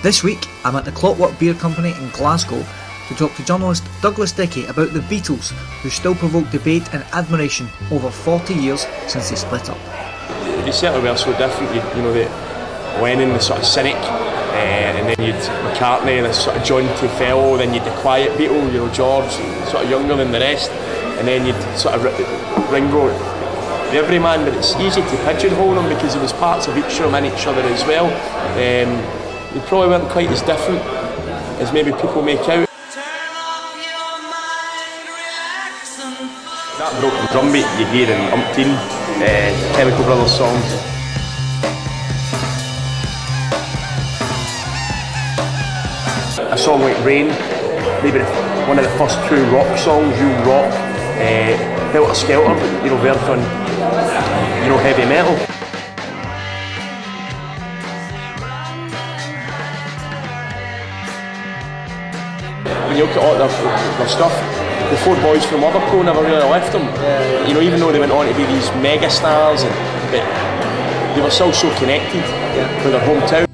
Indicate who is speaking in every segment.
Speaker 1: This week, I'm at the Clockwork Beer Company in Glasgow to talk to journalist Douglas Dickie about the Beatles, who still provoke debate and admiration over 40 years since they split up.
Speaker 2: They certainly were so different. You know, Lennon, the sort of cynic, and then you'd McCartney, the sort of jaunty fellow, then you'd the quiet Beatle, you know, George, sort of younger than the rest, and then you'd sort of Ringo, the everyman. But it's easy to pigeonhole them because there was parts of each of them in each other as well. They probably weren't quite as different as maybe people make out. That broken drum beat you hear in umpteen Chemical Brothers songs. A song like Rain, maybe one of the first true rock songs, real rock, Helter Skelter, but you know, worked on, you know, heavy metal. When you look at all their stuff, the four boys from Liverpool never really left them. You know, even though they went on to be these mega stars, but they were still so connected with their hometown.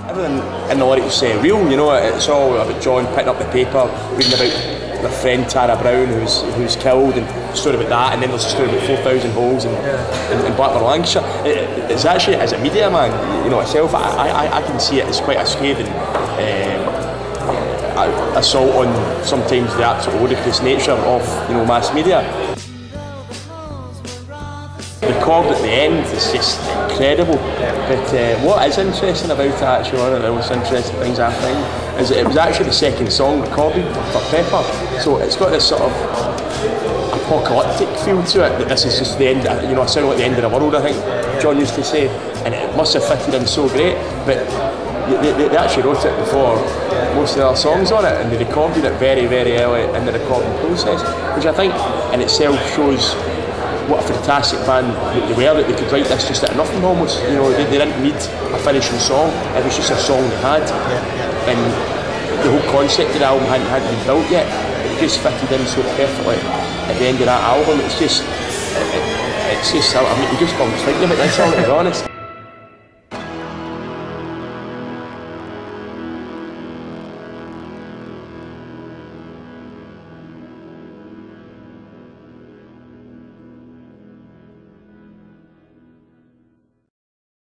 Speaker 2: Everything in the lyrics is real, you know. It's all about John picking up the paper, reading about their friend Tara Brown who's killed, and a story about that, and then there's a story about 4,000 holes in Blackburn, Lancashire. It's actually, as a media man, you know, itself, I can see it as quite a scathing assault on sometimes the absolute ludicrous nature of, you know, mass media. The chord at the end is just incredible, but what is interesting about it, actually, one of the most interesting things I find, is that it was actually the second song recorded for Pepper, so it's got this sort of apocalyptic feel to it, that this is just the end, you know, it sounded like the end of the world, I think John used to say, and it must have fitted in so great, but they actually wrote it before most of the other songs on it, and they recorded it very, very early in the recording process, which I think in itself shows what a fantastic band they were, that they could write this just out of nothing almost. You know, they didn't need a finishing song, it was just a song they had. And the whole concept of the album hadn't been built yet. It just fitted in so perfectly at the end of that album. It's just, I mean, you just can't think about this song, to be honest.